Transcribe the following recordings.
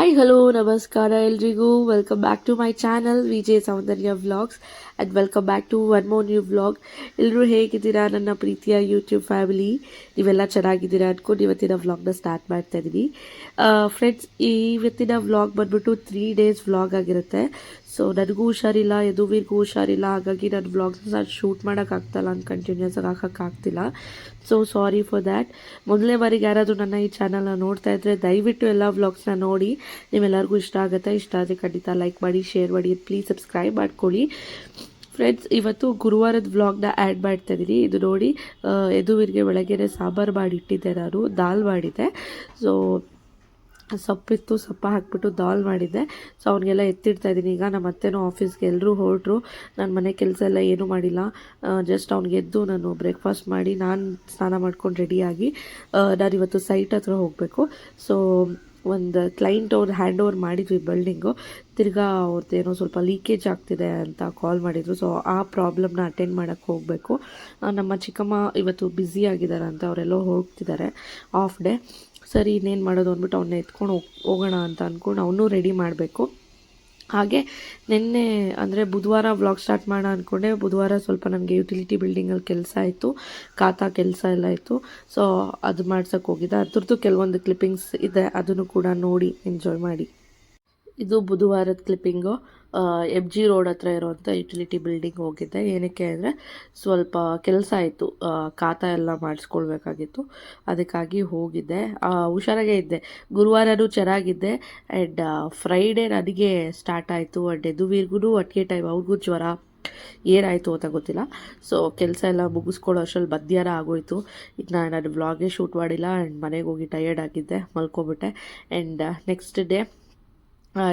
Hi hello ನಮಸ್ಕಾರ ಎಲ್ರಿಗೂ welcome back to my channel Vijay Soundarya vlogs and welcome back to one more new vlog. ಎಲ್ಲರೂ ಹೇಗಿದ್ದೀರಾ ನನ್ನ ಪ್ರೀತಿಯ ಯೂಟ್ಯೂಬ್ ಫ್ಯಾಮಿಲಿ? ನೀವೆಲ್ಲ ಚೆನ್ನಾಗಿದ್ದೀರಾ ಅಂದ್ಕೊಂಡು ಇವತ್ತಿನ ವ್ಲಾಗ್ನ ಸ್ಟಾರ್ಟ್ ಮಾಡ್ತಾ ಇದ್ದೀನಿ. ಫ್ರೆಂಡ್ಸ್, ಇವತ್ತಿನ ವ್ಲಾಗ್ ಬಂದ್ಬಿಟ್ಟು 3 days ವ್ಲಾಗ್ ಆಗಿರುತ್ತೆ. ಸೊ ನನಗೂ ಹುಷಾರಿಲ್ಲ, ಯದುವೀರ್ಗೂ ಹುಷಾರಿಲ್ಲ, ಹಾಗಾಗಿ ನಾನು ವ್ಲಾಗ್ಸ್ನ ಶೂಟ್ ಮಾಡೋಕ್ಕಾಗ್ತಾಯಿಲ್ಲ, ನಾನು ಕಂಟಿನ್ಯೂಸ್ ಆಗಿ ಹಾಕೋಕ್ಕಾಗ್ತಿಲ್ಲ. So sorry for that. ಮೊದಲನೇ ಬಾರಿಗೆ ಯಾರಾದರೂ ನನ್ನ ಈ ಚಾನಲ್ನ ನೋಡ್ತಾ ಇದ್ದರೆ ದಯವಿಟ್ಟು ಎಲ್ಲ ವ್ಲಾಗ್ಸ್ನ ನೋಡಿ. ನಿಮ್ಮೆಲ್ಲರಿಗೂ ಇಷ್ಟ ಆಗುತ್ತೆ. ಇಷ್ಟ ಆದರೆ ಖಂಡಿತ ಲೈಕ್ ಮಾಡಿ, ಶೇರ್ ಮಾಡಿ, ಪ್ಲೀಸ್ ಸಬ್ಸ್ಕ್ರೈಬ್ ಮಾಡ್ಕೊಳ್ಳಿ. ಫ್ರೆಂಡ್ಸ್, ಇವತ್ತು ಗುರುವಾರದ ವ್ಲಾಗ್ನ ಆ್ಯಡ್ ಮಾಡ್ತಾ ಇದ್ದೀನಿ. ಇದು ನೋಡಿ, ಯದುವೀರ್ಗೆ ಬೆಳಗ್ಗೆನೇ ಸಾಂಬಾರು ಮಾಡಿಟ್ಟಿದ್ದೆ, ನಾನು ದಾಲ್ ಮಾಡಿದ್ದೆ. ಸೊ ಸೊಪ್ಪಿತ್ತು, ಸೊಪ್ಪು ಹಾಕ್ಬಿಟ್ಟು ದಾಲ್ ಮಾಡಿದ್ದೆ. ಸೊ ಅವ್ನಿಗೆಲ್ಲ ಎತ್ತಿಡ್ತಾ ಇದ್ದೀನಿ. ಈಗ ನಮ್ಮ ಅತ್ತೆನೂ ಆಫೀಸ್ಗೆ ಎಲ್ಲರೂ ಹೊರಟ್ರು. ನಾನು ಮನೆ ಕೆಲಸ ಎಲ್ಲ ಏನೂ ಮಾಡಿಲ್ಲ. ಜಸ್ಟ್ ಅವ್ನಿಗೆ ಎದ್ದು ನಾನು ಬ್ರೇಕ್ಫಾಸ್ಟ್ ಮಾಡಿ ನಾನು ಸ್ನಾನ ಮಾಡ್ಕೊಂಡು ರೆಡಿಯಾಗಿ ನಾನಿವತ್ತು ಸೈಟ್ ಹತ್ರ ಹೋಗಬೇಕು. ಸೊ ಒಂದು ಕ್ಲೈಂಟ್ ಅವ್ರು ಹ್ಯಾಂಡ್ ಓವರ್ ಮಾಡಿದ್ವಿ ಬಿಲ್ಡಿಂಗು. ತಿರ್ಗಾ ಅವ್ರದ್ದೇನೋ ಸ್ವಲ್ಪ ಲೀಕೇಜ್ ಆಗ್ತಿದೆ ಅಂತ ಕಾಲ್ ಮಾಡಿದರು. ಸೊ ಆ ಪ್ರಾಬ್ಲಮ್ನ ಅಟೆಂಡ್ ಮಾಡೋಕ್ಕೆ ಹೋಗಬೇಕು. ನಮ್ಮ ಚಿಕ್ಕಮ್ಮ ಇವತ್ತು ಬ್ಯುಸಿ ಆಗಿದ್ದಾರೆ ಅಂತ, ಅವರೆಲ್ಲೋ ಹೋಗ್ತಿದ್ದಾರೆ ಆಫ್ ಡೇ. ಸರಿ, ಇನ್ನೇನು ಮಾಡೋದು ಅಂದ್ಬಿಟ್ಟು ಅವನ್ನ ಎತ್ಕೊಂಡು ಹೋಗೋಣ ಅಂತ ಅಂದ್ಕೊಂಡು ಅವನ್ನೂ ರೆಡಿ ಮಾಡಬೇಕು. ಹಾಗೆ ನಿನ್ನೆ ಅಂದರೆ ಬುಧವಾರ ವ್ಲಾಗ್ ಸ್ಟಾರ್ಟ್ ಮಾಡೋಣ ಅಂದ್ಕೊಂಡೆ. ಬುಧವಾರ ಸ್ವಲ್ಪ ನನಗೆ ಯುಟಿಲಿಟಿ ಬಿಲ್ಡಿಂಗಲ್ಲಿ ಕೆಲಸ ಆಯಿತು, ಖಾತಾ ಕೆಲಸ ಎಲ್ಲ ಇತ್ತು. ಸೊ ಅದು ಮಾಡ್ಸೋಕ್ಕೆ ಹೋಗಿದ್ದೆ. ಅದ್ರದ್ದು ಕೆಲವೊಂದು ಕ್ಲಿಪ್ಪಿಂಗ್ಸ್ ಇದೆ, ಅದನ್ನು ಕೂಡ ನೋಡಿ ಎಂಜಾಯ್ ಮಾಡಿ. ಇದು ಬುಧವಾರದ ಕ್ಲಿಪ್ಪಿಂಗು. MG ರೋಡ್ ಹತ್ರ ಇರೋವಂಥ ಯುಟಿಲಿಟಿ ಬಿಲ್ಡಿಂಗ್ ಹೋಗಿದ್ದೆ. ಏನಕ್ಕೆ ಅಂದರೆ ಸ್ವಲ್ಪ ಕೆಲಸ ಆಯಿತು, ಖಾತಾ ಎಲ್ಲ ಮಾಡಿಸ್ಕೊಳ್ಬೇಕಾಗಿತ್ತು, ಅದಕ್ಕಾಗಿ ಹೋಗಿದ್ದೆ. ಹುಷಾರಾಗೇ ಇದ್ದೆ. ಗುರುವಾರನೂ ಚೆನ್ನಾಗಿದ್ದೆ. ಆ್ಯಂಡ್ ಫ್ರೈಡೇ ನನಗೆ ಸ್ಟಾರ್ಟ್ ಆಯಿತು. ಆ್ಯಂಡ್ ಯದುವೀರ್ಗೂ ಅಟ್ಗೆ ಟೈಮ್ ಅವ್ರಿಗೂ ಜ್ವರ ಏನಾಯಿತು ಅಂತ ಗೊತ್ತಿಲ್ಲ. ಸೊ ಕೆಲಸ ಎಲ್ಲ ಮುಗಿಸ್ಕೊಳ್ಳೋ ಅಷ್ಟರಲ್ಲಿ ಮಧ್ಯಾಹ್ನ ಆಗೋಯಿತು. ಈಗ ನಾನು ವ್ಲಾಗೇ ಶೂಟ್ ಮಾಡಿಲ್ಲ. ಆ್ಯಂಡ್ ಮನೆಗೆ ಹೋಗಿ ಟಯರ್ಡ್ ಆಗಿದ್ದೆ, ಮಲ್ಕೊಬಿಟ್ಟೆ. ಆ್ಯಂಡ್ ನೆಕ್ಸ್ಟ್ ಡೇ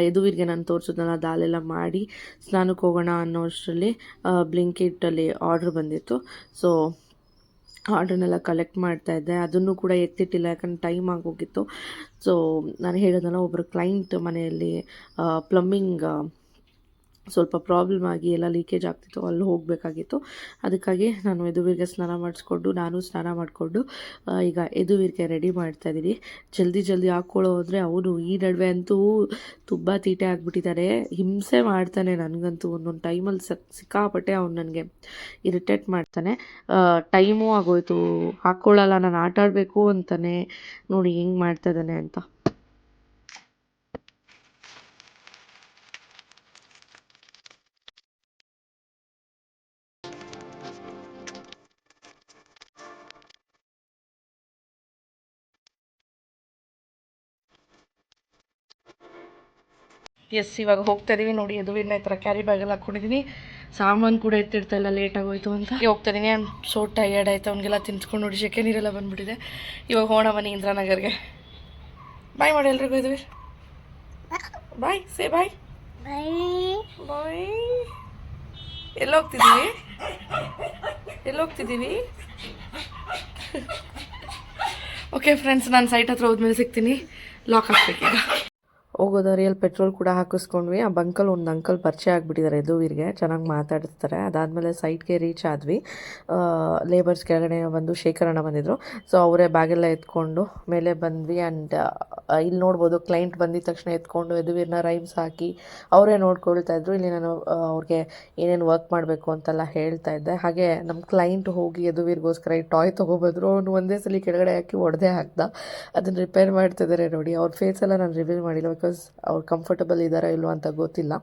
ಯದುವೀರ್ಗೆ ನಾನು ತೋರಿಸೋದನ್ನ ದಾಲೆಲ್ಲ ಮಾಡಿ ಸ್ನಾನಕ್ಕೆ ಹೋಗೋಣ ಅನ್ನೋ ಅಷ್ಟರಲ್ಲಿ ಬ್ಲಿಂಕಿಟ್ಟಲ್ಲಿ ಆರ್ಡ್ರ್ ಬಂದಿತ್ತು. ಸೊ ಆರ್ಡ್ರನ್ನೆಲ್ಲ ಕಲೆಕ್ಟ್ ಮಾಡ್ತಾಯಿದ್ದೆ. ಅದನ್ನು ಕೂಡ ಎತ್ತಿಟ್ಟಿಲ್ಲ, ಯಾಕಂದ್ರೆ ಟೈಮ್ ಆಗೋಗಿತ್ತು. ಸೊ ನಾನು ಹೇಳಿದ್ನಲ್ಲ, ಒಬ್ಬರು ಕ್ಲೈಂಟ್ ಮನೆಯಲ್ಲಿ ಪ್ಲಮ್ಮಿಂಗ್ ಸ್ವಲ್ಪ ಪ್ರಾಬ್ಲಮ್ ಆಗಿ ಎಲ್ಲ ಲೀಕೇಜ್ ಆಗ್ತಿತ್ತು, ಅಲ್ಲಿ ಹೋಗಬೇಕಾಗಿತ್ತು. ಅದಕ್ಕಾಗಿ ನಾನು ಯದುವೀರ್ಗೆ ಸ್ನಾನ ಮಾಡಿಸ್ಕೊಂಡು ನಾನು ಸ್ನಾನ ಮಾಡಿಕೊಂಡು ಈಗ ಯದುವೀರ್ಗೆ ರೆಡಿ ಮಾಡ್ತಾಯಿದ್ದೀನಿ. ಜಲ್ದಿ ಹಾಕ್ಕೊಳ್ಳೋ ಹೋದರೆ ಅವನು ಈ ನಡುವೆ ಅಂತೂ ತುಂಬ ತೀಟೆ ಆಗಿಬಿಟ್ಟಿದ್ದಾನೆ, ಹಿಂಸೆ ಮಾಡ್ತಾನೆ ನನಗಂತೂ. ಒಂದೊಂದು ಟೈಮಲ್ಲಿ ಸಿಕ್ಕಾಪಟ್ಟೆ ಅವ್ನು ನನಗೆ ಇರಿಟೇಟ್ ಮಾಡ್ತಾನೆ. ಟೈಮೂ ಆಗೋಯ್ತು, ಹಾಕ್ಕೊಳ್ಳಲ್ಲ, ನಾನು ಆಟ ಆಡಬೇಕು ಅಂತಾನೆ. ನೋಡಿ ಹೆಂಗೆ ಮಾಡ್ತಾಯಿದ್ದಾನೆ ಅಂತ. ಇವಾಗ ಹೋಗ್ತಾ ಇದೀವಿ. ನೋಡಿ, ಯದುವೀರ್ನ ಈ ಥರ ಕ್ಯಾರಿ ಬ್ಯಾಗೆಲ್ಲ ಹಾಕ್ಕೊಂಡಿದ್ದೀನಿ. ಸಾಮಾನು ಕೂಡ ಎತ್ತಿಡ್ತಾ ಇಲ್ಲ, ಲೇಟ್ ಆಗೋಯ್ತು ಅಂತ ಹೋಗ್ತಾ ಇದೀನಿ. ನಾನು ಸೋ ಟಯರ್ಡ್ ಆಯ್ತು, ಅವ್ನಿಗೆಲ್ಲ ತಿನ್ಸ್ಕೊಂಡು ನೋಡಿ ಸೆಕೆ ನೀರೆಲ್ಲ ಬಂದುಬಿಟ್ಟಿದೆ. ಇವಾಗ ಹೋಣ ಬನ್ನಿ ಇಂದ್ರಾನಗರ್ಗೆ. ಬಾಯ್ ಮಾಡಿ ಎಲ್ರಿಗೂ ಯದುವೀರ್. ಬಾಯ್, ಸೇ ಬಾಯ್. ಬಾಯ್. ಎಲ್ಲೋಗ್ತಿದ್ದೀವಿ? ಓಕೆ ಫ್ರೆಂಡ್ಸ್, ನಾನು ಸೈಟ್ ಹತ್ರ ಹೋದ್ಮೇಲೆ ಸಿಗ್ತೀನಿ. ಲಾಕ್ ಹಾಕ್ಬೇಕೀಗ. ಹೋಗೋದಾರಿಯಲ್ಲಿ ಪೆಟ್ರೋಲ್ ಕೂಡ ಹಾಕಿಸ್ಕೊಂಡ್ವಿ. ಆ ಬಂಕಲ್ಲಿ ಒಂದು ಅಂಕಲ್ ಪರಿಚಯ ಆಗಿಬಿಟ್ಟಿದ್ದಾರೆ ಯದುವೀರ್ಗೆ, ಚೆನ್ನಾಗಿ ಮಾತಾಡಿಸ್ತಾರೆ. ಅದಾದಮೇಲೆ ಸೈಟ್ಗೆ ರೀಚ್ ಆದ್ವಿ. ಲೇಬರ್ಸ್ ಕೆಳಗಡೆ ಬಂದು ಶೇಖರಣ ಬಂದಿದ್ದರು. ಸೊ ಅವರೇ ಬ್ಯಾಗೆಲ್ಲ ಎತ್ಕೊಂಡು ಮೇಲೆ ಬಂದ್ವಿ. ಆ್ಯಂಡ್ ಇಲ್ಲಿ ನೋಡ್ಬೋದು, ಕ್ಲೈಂಟ್ ಬಂದಿದ ತಕ್ಷಣ ಎತ್ಕೊಂಡು ಯದುವೀರ್ನ ರೈಮ್ಸ್ ಹಾಕಿ ಅವರೇ ನೋಡ್ಕೊಳ್ತಾ ಇದ್ರು. ಇಲ್ಲಿ ನಾನು ಅವ್ರಿಗೆ ಏನೇನು ವರ್ಕ್ ಮಾಡಬೇಕು ಅಂತೆಲ್ಲ ಹೇಳ್ತಾ ಇದ್ದೆ. ಹಾಗೆ ನಮ್ಮ ಕ್ಲೈಂಟ್ ಹೋಗಿ ಯದುವೀರ್ಗೋಸ್ಕರ ಈ ಟಾಯ್ ತೊಗೊಬಂದ್ರು. ಅವನು ಒಂದೇ ಸಲ ಕೆಳಗಡೆ ಹಾಕಿ ಹೊಡೆದೇ ಹಾಕ್ದ. ಅದನ್ನು ರಿಪೇರ್ ಮಾಡ್ತಿದ್ದಾರೆ ನೋಡಿ. ಅವ್ರ ಫೇಸೆಲ್ಲ ನಾನು ರಿವೀಲ್ ಮಾಡಿಲ್ಲ, ಬಿಕಾಸ್ ಅವ್ರು ಕಂಫರ್ಟಬಲ್ ಇದ್ದಾರಾ ಇಲ್ವೋ ಅಂತ ಗೊತ್ತಿಲ್ಲ.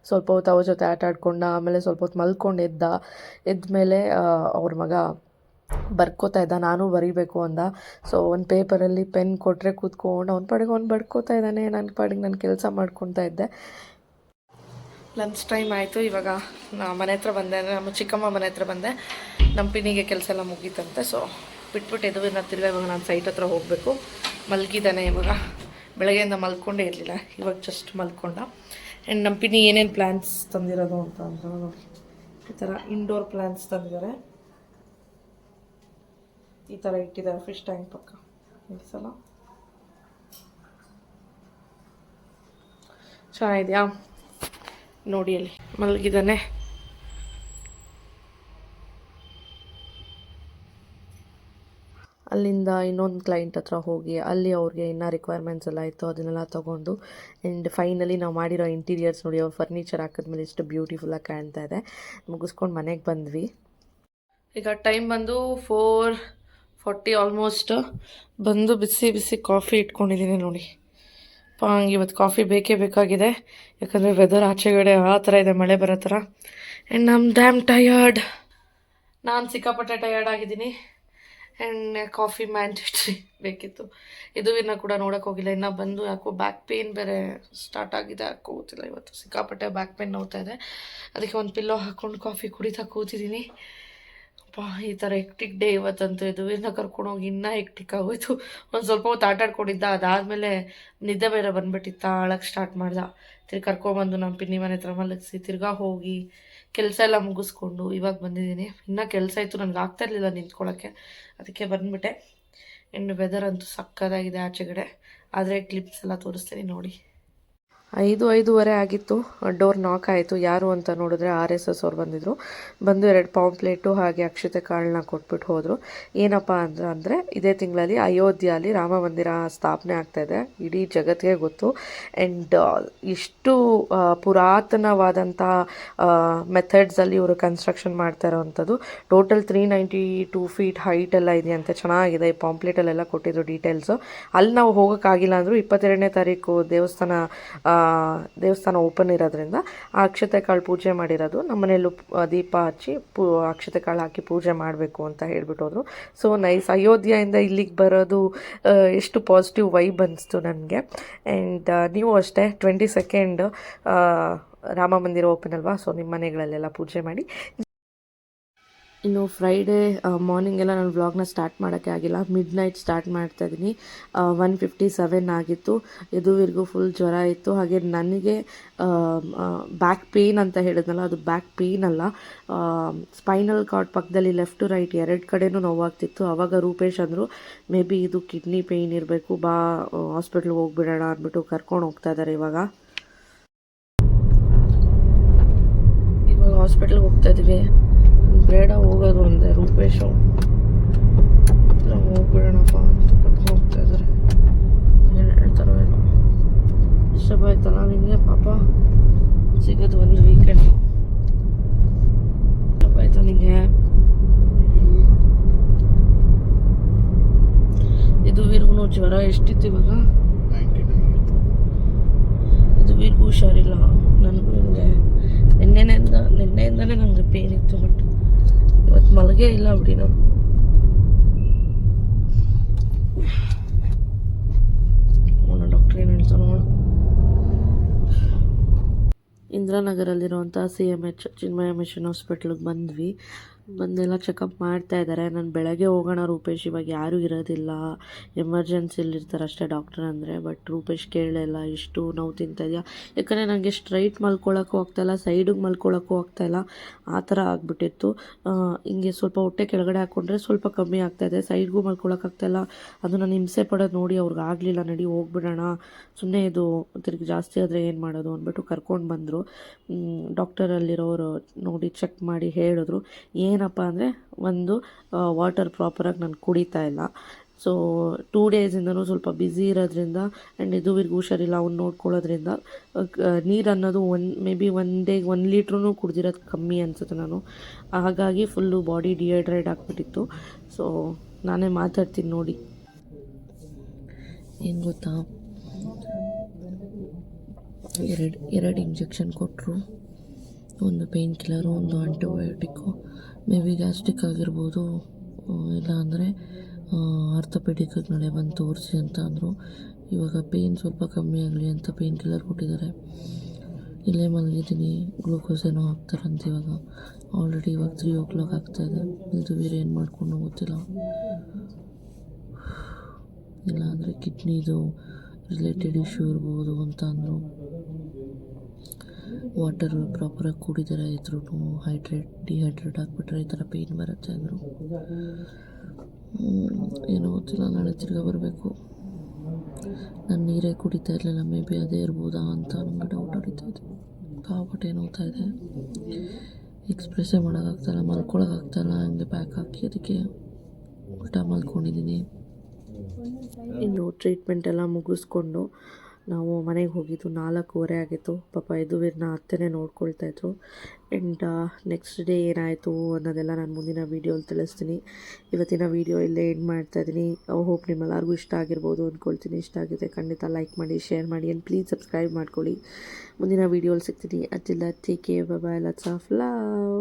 ಸ್ವಲ್ಪ ಹೊತ್ತು ಅವ್ರ ಜೊತೆ ಆಟ ಆಡ್ಕೊಂಡ, ಆಮೇಲೆ ಸ್ವಲ್ಪ ಹೊತ್ತು ಮಲ್ಕೊಂಡು ಎದ್ಮೇಲೆ ಅವ್ರ ಮಗ ಬರ್ಕೋತಾ ಇದ್ದ, ನಾನು ಬರೀಬೇಕು ಅಂದ. ಸೊ ಒಂದು ಪೇಪರಲ್ಲಿ ಪೆನ್ ಕೊಟ್ಟರೆ ಕೂತ್ಕೊಂಡು ಅವ್ನ ಪಾಡಿಗೆ ಅವ್ನು ಬರ್ಕೋತಾ ಇದ್ದಾನೆ. ನನ್ನ ಪಾಡಿಗೆ ನಾನು ಕೆಲಸ ಮಾಡ್ಕೊತಾ ಇದ್ದೆ. ಲಂಚ್ ಟೈಮ್ ಆಯಿತು. ಇವಾಗ ಮನೆ ಹತ್ರ ಬಂದೆ, ಅಂದರೆ ನಮ್ಮ ಚಿಕ್ಕಮ್ಮ ಮನೆ ಹತ್ರ ಬಂದೆ. ನಮ್ಮ ಪಿನ್ನಿಗೆ ಕೆಲಸ ಎಲ್ಲ ಮುಗೀತಂತೆ. ಸೊ ಬಿಟ್ಬಿಟ್ಟು ಯದುವೀರ್ನ ತಿರ್ಗಾ ಇವಾಗ ನಾನು ಸೈಟ್ ಹತ್ರ ಹೋಗಬೇಕು. ಮಲಗಿದ್ದಾನೆ ಇವಾಗ. ಬೆಳಗ್ಗೆಯಿಂದ ಮಲ್ಕೊಂಡೇ ಇರಲಿಲ್ಲ, ಇವಾಗ ಜಸ್ಟ್ ಮಲ್ಕೊಂಡ. ಆ್ಯಂಡ್ ನಮ್ಮ ಪಿನ್ನಿ ಏನೇನು ಪ್ಲ್ಯಾನ್ಸ್ ತಂದಿರೋದು ಅಂತ ಅಂದ್ರೆ ನೋಡಿ, ಈ ಥರ ಇಂಡೋರ್ ಪ್ಲ್ಯಾನ್ಸ್ ತಂದಿದ್ದಾರೆ. ಈ ಥರ ಇಟ್ಟಿದ್ದಾರೆ ಫಿಶ್ ಟ್ಯಾಂಕ್ ಪಕ್ಕ. ಈ ಸಲ ಚೆನ್ನಾಗಿದೆಯಾ ನೋಡಿ. ಅಲ್ಲಿ ಮಲಗಿದ್ದಾನೆ. ಅಲ್ಲಿಂದ ಇನ್ನೊಂದು ಕ್ಲೈಂಟ್ ಹತ್ರ ಹೋಗಿ ಅಲ್ಲಿ ಅವ್ರಿಗೆ ಇನ್ನೂ ರಿಕ್ವೈರ್ಮೆಂಟ್ಸ್ ಎಲ್ಲ ಇತ್ತು, ಅದನ್ನೆಲ್ಲ ತೊಗೊಂಡು ಆ್ಯಂಡ್ ಫೈನಲಿ ನಾವು ಮಾಡಿರೋ ಇಂಟೀರಿಯರ್ಸ್ ನೋಡಿ, ಅವ್ರು ಫರ್ನಿಚರ್ ಹಾಕಿದ್ಮೇಲೆ ಎಷ್ಟು ಬ್ಯೂಟಿಫುಲ್ಲಾಗಿ ಕಾಣ್ತಾ ಇದೆ. ಮುಗಿಸ್ಕೊಂಡು ಮನೆಗೆ ಬಂದ್ವಿ. ಈಗ ಟೈಮ್ ಬಂದು 4:40 ಆಲ್ಮೋಸ್ಟ್. ಬಂದು ಬಿಸಿ ಬಿಸಿ ಕಾಫಿ ಇಟ್ಕೊಂಡಿದ್ದೀನಿ ನೋಡಿ. ಹಂಗೆ ಇವತ್ತು ಕಾಫಿ ಬೇಕೇ ಬೇಕಾಗಿದೆ, ಯಾಕಂದರೆ ವೆದರ್ ಆಚೆಗಡೆ ಆ ಥರ ಇದೆ, ಮಳೆ ಬರೋ ಥರ. And I'm dam tired. ನಾನು ಸಿಕ್ಕಾಪಟ್ಟೆ ಟಯರ್ಡ್ ಆಗಿದ್ದೀನಿ. ಆ್ಯಂಡ್ ಕಾಫಿ ಮ್ಯಾಂಡೇಟ್ರಿ ಬೇಕಿತ್ತು. ಇದುವಿನ ಕೂಡ ನೋಡೋಕೆ ಹೋಗಿಲ್ಲ ಇನ್ನು. ಬಂದು ಯಾಕೋ ಬ್ಯಾಕ್ ಪೇಯ್ನ್ ಬೇರೆ ಸ್ಟಾರ್ಟ್ ಆಗಿದೆ, ಯಾಕೋ ಗೊತ್ತಿಲ್ಲ. ಇವತ್ತು ಸಿಕ್ಕಾಪಟ್ಟೆ ಬ್ಯಾಕ್ ಪೇಯ್ನ್ ನೋಡ್ತಾ ಇದೆ. ಅದಕ್ಕೆ ಒಂದು ಪಿಲ್ಲೋ ಹಾಕ್ಕೊಂಡು ಕಾಫಿ ಕುಡಿತಾ ಕೂತಿದ್ದೀನಿ. ಈ ಥರ ಹೆಕ್ಟಿಕ್ ಡೇ ಇವತ್ತಂತೂ. ಇದುವಿನ ಕರ್ಕೊಂಡೋಗಿ ಇನ್ನೂ ಹೆಕ್ಟಿಕ್ ಆಗೋಯ್ತು. ಒಂದು ಸ್ವಲ್ಪ ಹೊತ್ತು ಆಟ ಆಡ್ಕೊಂಡಿದ್ದ, ಅದಾದಮೇಲೆ ನಿದ್ದೆ ಬೇರೆ ಬಂದುಬಿಟ್ಟಿತ್ತು, ಅಳಕ್ಕೆ ಸ್ಟಾರ್ಟ್ ಮಾಡ್ದೆ. ತಿರ್ಗಿ ಕರ್ಕೊಬಂದು ನಮ್ಮ ಪಿನ್ನಿ ಮನೆ ಹತ್ರ ಮಲಗಿಸಿ ತಿರ್ಗಾ ಹೋಗಿ ಕೆಲಸ ಎಲ್ಲ ಮುಗಿಸ್ಕೊಂಡು ಇವಾಗ ಬಂದಿದ್ದೀನಿ. ಇನ್ನೂ ಕೆಲಸ ಇತ್ತು, ನನಗೆ ಆಗ್ತಾಯಿರಲಿಲ್ಲ ನಿಂತ್ಕೊಳ್ಳೋಕ್ಕೆ, ಅದಕ್ಕೆ ಬಂದುಬಿಟ್ಟೆ. ಇನ್ನು ವೆದರ್ ಅಂತೂ ಸಕ್ಕತ್ತಾಗಿದೆ ಆಚೆಗಡೆ. ಆದರೆ ಕ್ಲಿಪ್ಸ್ ಎಲ್ಲ ತೋರಿಸ್ತೀನಿ ನೋಡಿ. 5:05 ಆಗಿತ್ತು. ಡೋರ್ ನಾಕ್ ಆಯಿತು. ಯಾರು ಅಂತ ನೋಡಿದ್ರೆ RSS ಅವ್ರು ಬಂದಿದ್ದರು. ಬಂದು 2 ಪಾಂಪ್ಲೇಟು ಹಾಗೆ ಅಕ್ಷತೆ ಕಾಳನ್ನ ಕೊಟ್ಬಿಟ್ಟು ಹೋದರು. ಏನಪ್ಪ ಅಂದರೆ ಇದೇ ತಿಂಗಳಲ್ಲಿ ಅಯೋಧ್ಯೆಯಲ್ಲಿ ರಾಮ ಮಂದಿರ ಸ್ಥಾಪನೆ ಆಗ್ತಾಯಿದೆ, ಇಡೀ ಜಗತ್ತಿಗೆ ಗೊತ್ತು. ಆ್ಯಂಡ್ ಇಷ್ಟು ಪುರಾತನವಾದಂಥ ಮೆಥಡ್ಸಲ್ಲಿ ಇವರು ಕನ್ಸ್ಟ್ರಕ್ಷನ್ ಮಾಡ್ತಾ ಇರೋವಂಥದ್ದು. ಟೋಟಲ್ 392 ಫೀಟ್ ಹೈಟೆಲ್ಲ ಇದೆಯಂತೆ. ಚೆನ್ನಾಗಿದೆ. ಈ ಪಾಂಪ್ಲೇಟಲ್ಲೆಲ್ಲ ಕೊಟ್ಟಿದ್ರು ಡೀಟೇಲ್ಸು. ಅಲ್ಲಿ ನಾವು ಹೋಗೋಕ್ಕಾಗಿಲ್ಲ ಅಂದರೂ 22ನೇ ತಾರೀಕು ದೇವಸ್ಥಾನ ಓಪನ್ ಇರೋದ್ರಿಂದ ಆ ಅಕ್ಷತೆ ಕಾಳು ಪೂಜೆ ಮಾಡಿರೋದು. ನಮ್ಮ ಮನೆಯಲ್ಲೂ ದೀಪ ಹಚ್ಚಿ ಅಕ್ಷತೆ ಕಾಳು ಹಾಕಿ ಪೂಜೆ ಮಾಡಬೇಕು ಅಂತ ಹೇಳ್ಬಿಟ್ಟು ಹೋದರು. So nice. ಅಯೋಧ್ಯೆಯಿಂದ ಇಲ್ಲಿಗೆ ಬರೋದು ಎಷ್ಟು ಪಾಸಿಟಿವ್ ವೈಬ್ ಅನಿಸ್ತು ನನಗೆ. ಆ್ಯಂಡ್ ನೀವು ಅಷ್ಟೇ 22nd ರಾಮ ಮಂದಿರ ಓಪನ್ ಅಲ್ವಾ, ಸೊ ನಿಮ್ಮ ಮನೆಗಳಲ್ಲೆಲ್ಲ ಪೂಜೆ ಮಾಡಿ. ಇನ್ನು ಫ್ರೈಡೇ ಮಾರ್ನಿಂಗ್ ಎಲ್ಲ ನಾನು ವ್ಲಾಗ್ನ ಸ್ಟಾರ್ಟ್ ಮಾಡೋಕ್ಕೆ ಆಗಿಲ್ಲ. ಮಿಡ್ ನೈಟ್ ಸ್ಟಾರ್ಟ್ ಮಾಡ್ತಾಯಿದ್ದೀನಿ. 1:57 ಆಗಿತ್ತು. ಇದುವರೆಗೂ ಫುಲ್ ಜ್ವರ ಇತ್ತು. ಹಾಗೆ ನನಗೆ ಬ್ಯಾಕ್ ಪೇಯ್ನ್ ಅಂತ ಹೇಳಿದ್ನಲ್ಲ, ಅದು ಬ್ಯಾಕ್ ಪೇಯ್ನ್ ಅಲ್ಲ, ಸ್ಪೈನಲ್ ಕಾರ್ಡ್ ಪಕ್ಕದಲ್ಲಿ ಲೆಫ್ಟ್ ಟು ರೈಟ್ 2 ಕಡೆನೂ ನೋವಾಗ್ತಿತ್ತು. ಆವಾಗ ರೂಪೇಶ್ ಅಂದರು ಮೇ ಬಿ ಇದು ಕಿಡ್ನಿ ಪೇಯ್ನ್ ಇರಬೇಕು, ಬಾ ಹಾಸ್ಪಿಟ್ಲಿಗೆ ಹೋಗ್ಬಿಡೋಣ ಅಂದ್ಬಿಟ್ಟು ಕರ್ಕೊಂಡು ಹೋಗ್ತಾ ಇದ್ದಾರೆ. ಇವಾಗ ಹಾಸ್ಪಿಟ್ಲಿಗೆ ಹೋಗ್ತಾ ಇದ್ದೀವಿ. ಬೇಡ ಹೋಗೋದು ಅಂದೆ ರೂಪೇಶು, ಇಲ್ಲ ಹೋಗ್ಬಿಡೋಣಪ್ಪ ಅಂತ ಕರ್ಕೊಂಡು ಹೋಗ್ತಾ ಇದ್ದಾರೆ. ಏನು ಹೇಳ್ತಾರೋ ಏನೋ. ಡಿಸ್ಟರ್ಬ್ ಆಯ್ತಲ್ಲ ನಿಮಗೆ, ಪಾಪ ಸಿಗೋದು ಒಂದು ವೀಕೆಂಡ್. ಡಿಸ್ಟರ್ಬ್ ಆಯ್ತಾ ನಿಮಗೆ? ಇದು ವೀರ್ಗೂ ಜ್ವರ ಎಷ್ಟಿತ್ತು ಇವಾಗ? ಇದು ವೀರ್ಗೂ ಹುಷಾರಿಲ್ಲ. ನನಗೂ ಹಿಂಗೆ ನಿನ್ನೆಯಿಂದನೇ ನನಗೆ ಪೇನ್ ಇತ್ತು, ಬಟ್ ಇವತ್ತು ಮಲಗೇ ಇಲ್ಲ ಬಿಡಿ ನಾನು. ಡಾಕ್ಟ್ರ್ ಏನು ಹೇಳ್ತಾ ನೋಡು. ಇಂದಿರಾನಗರಲ್ಲಿರುವಂಥ CMH ಚಿನ್ಮಯ ಮಿಷನ್ ಹಾಸ್ಪಿಟ್ಲಿಗೆ ಬಂದ್ವಿ. ಬಂದೆಲ್ಲ ಚೆಕಪ್ ಮಾಡ್ತಾ ಇದ್ದಾರೆ. ನಾನು ಬೆಳಗ್ಗೆ ಹೋಗೋಣ ರೂಪೇಶ್, ಇವಾಗ ಯಾರೂ ಇರೋದಿಲ್ಲ, ಎಮರ್ಜೆನ್ಸಿಲಿರ್ತಾರೆ ಅಷ್ಟೇ ಡಾಕ್ಟರ್ ಅಂದರೆ. ಬಟ್ ರೂಪೇಶ್ ಕೇಳಲಿಲ್ಲ, ಇಷ್ಟು ನೋವು ತಿಂತಾಯಿದೆಯಾ, ಯಾಕಂದರೆ ನನಗೆ ಸ್ಟ್ರೈಟ್ ಮಲ್ಕೊಳ್ಳೋಕ್ಕೂ ಆಗ್ತಾಯಿಲ್ಲ, ಸೈಡಿಗೆ ಮಲ್ಕೊಳ್ಳೋಕ್ಕೂ ಆಗ್ತಾಯಿಲ್ಲ, ಆ ಥರ ಆಗಿಬಿಟ್ಟಿತ್ತು. ಹಿಂಗೆ ಸ್ವಲ್ಪ ಹೊಟ್ಟೆ ಕೆಳಗಡೆ ಹಾಕ್ಕೊಂಡ್ರೆ ಸ್ವಲ್ಪ ಕಮ್ಮಿ ಆಗ್ತಾಯಿದೆ, ಸೈಡ್ಗೂ ಮಲ್ಕೊಳ್ಳೋಕ್ಕಾಗ್ತಾಯಿಲ್ಲ. ಅದು ನಾನು ಹಿಂಸೆ ಪಡೋದು ನೋಡಿ ಅವ್ರಿಗೆ ಆಗಲಿಲ್ಲ. ನಡಿ ಹೋಗ್ಬಿಡೋಣ, ಸುಮ್ಮನೆ ಇದು ತಿರುಗಿ ಜಾಸ್ತಿ ಆದರೆ ಏನು ಮಾಡೋದು ಅಂದ್ಬಿಟ್ಟು ಕರ್ಕೊಂಡು ಬಂದರು. ಡಾಕ್ಟರಲ್ಲಿರೋರು ನೋಡಿ ಚೆಕ್ ಮಾಡಿ ಹೇಳಿದ್ರು ಏನಪ್ಪ ಅಂದರೆ, ಒಂದು ವಾಟರ್ ಪ್ರಾಪರಾಗಿ ನಾನು ಕುಡಿತಾ ಇಲ್ಲ. ಸೊ 2 ಡೇಸಿಂದನೂ ಸ್ವಲ್ಪ ಬ್ಯುಸಿ ಇರೋದ್ರಿಂದ ಆ್ಯಂಡ್ ಇದುವರೆಗೂ ಹುಷಾರಿಲ್ಲ, ಅವ್ನು ನೋಡ್ಕೊಳ್ಳೋದ್ರಿಂದ ನೀರು ಅನ್ನೋದು ಮೇ ಬಿ 1 ಡೇಗೆ 1 ಲೀಟ್ರೂ ಕುಡ್ದಿರೋದು ಕಮ್ಮಿ ಅನಿಸುತ್ತೆ ನಾನು. ಹಾಗಾಗಿ ಫುಲ್ಲು ಬಾಡಿ ಡಿಹೈಡ್ರೇಟ್ ಆಗಿಬಿಟ್ಟಿತ್ತು. ಸೊ ನಾನೇ ಮಾತಾಡ್ತೀನಿ ನೋಡಿ. ಏನು ಗೊತ್ತಾ, ಎರಡು ಇಂಜೆಕ್ಷನ್ ಕೊಟ್ಟರು, ಒಂದು ಪೇಯ್ನ್ ಕಿಲ್ಲರು, ಒಂದು ಆಂಟಿಬಯೋಟಿಕ್ಕು. ಮೇ ಬಿ ಗ್ಯಾಸ್ಟ್ರಿಕ್ ಆಗಿರ್ಬೋದು, ಇಲ್ಲ ಅಂದರೆ ಆರ್ಥೋಪೆಡಿಕ್ಕಿಗೆ ನಾಳೆ ಬಂದು ತೋರಿಸಿ ಅಂತ ಅಂದರು. ಇವಾಗ ಪೇಯ್ನ್ ಸ್ವಲ್ಪ ಕಮ್ಮಿ ಆಗಲಿ ಅಂತ ಪೇಯ್ನ್ ಕಿಲ್ಲರ್ ಕೊಟ್ಟಿದ್ದಾರೆ. ಇಲ್ಲೇ ಮಲಗಿದ್ದೀನಿ, ಗ್ಲೂಕೋಸ್ ಏನೋ ಹಾಕ್ತಾರಂತೆ. ಇವಾಗ ಆಲ್ರೆಡಿ ಇವಾಗ 3 o'clock ಆಗ್ತಾಯಿದೆ. ಇದು ಬೇರೆ ಏನು ಮಾಡ್ಕೊಂಡು ಗೊತ್ತಿಲ್ಲ. ಇಲ್ಲ ಅಂದರೆ ಕಿಡ್ನಿದು ರಿಲೇಟೆಡ್ ಇಶ್ಯೂ ಇರ್ಬೋದು ಅಂತ ಅಂದರು. ವಾಟರ್ ಪ್ರಾಪರಾಗಿ ಕುಡಿದರೆ ಇದ್ರೂ ಡಿಹೈಡ್ರೇಟ್ ಆಗಿಬಿಟ್ರೆ ಈ ಥರ ಪೇಯ್ನ್ ಬರುತ್ತೆ ಅಂದರು. ಏನೋ ಗೊತ್ತಿಲ್ಲ, ನಾಳೆ ತಿರ್ಗಾ ಬರಬೇಕು. ನಾನು ನೀರೇ ಕುಡಿತಾ ಇರಲಿಲ್ಲ, ಮೇ ಬಿ ಅದೇ ಇರ್ಬೋದಾ ಅಂತ ನನಗೆ ಡೌಟ್ ಹೊಡಿತಾ ಇದೆ. ಕಾಪಟ್ಟೆ ನೋಡ್ತಾ ಇದೆ, ಎಕ್ಸ್ಪ್ರೆಸ್ಸೇ ಮಾಡೋಕ್ಕಾಗ್ತಾಯಿಲ್ಲ, ಮಲ್ಕೊಳಕ್ಕಾಗ್ತಾಯಿಲ್ಲ, ಹಂಗೆ ಬ್ಯಾಕ್ ಹಾಕಿ. ಅದಕ್ಕೆ ಊಟ ಮಾಡ್ಕೊಂಡಿದ್ದೀನಿ. ಇನ್ನು ಟ್ರೀಟ್ಮೆಂಟ್ ಎಲ್ಲ ಮುಗಿಸ್ಕೊಂಡು ನಾವು ಮನೆಗೆ ಹೋಗಿದ್ದು 4:15 ಆಗಿತ್ತು. ಪಾಪ ಯದುವೀರ್ನ ಅತ್ತೆನೇ ನೋಡ್ಕೊಳ್ತಾಯಿದ್ರು. ಆ್ಯಂಡ್ ನೆಕ್ಸ್ಟ್ ಡೇ ಏನಾಯಿತು ಅನ್ನೋದೆಲ್ಲ ನಾನು ಮುಂದಿನ ವೀಡಿಯೋಲಿ ತಿಳಿಸ್ತೀನಿ. ಇವತ್ತಿನ ವೀಡಿಯೋ ಇಲ್ಲೇ ಎಂಡ್ ಮಾಡ್ತಾಯಿದ್ದೀನಿ. ಹೋಪ್ ನಿಮ್ಮೆಲ್ಲರಿಗೂ ಇಷ್ಟ ಆಗಿರ್ಬೋದು ಅಂದ್ಕೊಳ್ತೀನಿ. ಇಷ್ಟ ಆಗಿದೆ ಖಂಡಿತ ಲೈಕ್ ಮಾಡಿ, ಶೇರ್ ಮಾಡಿ ಆ್ಯಂಡ್ ಪ್ಲೀಸ್ ಸಬ್ಸ್ಕ್ರೈಬ್ ಮಾಡ್ಕೊಳ್ಳಿ. ಮುಂದಿನ ವೀಡಿಯೋಲಿ ಸಿಗ್ತೀನಿ. ಅದಿಲ್ಲ take care, bye bye, lots of love.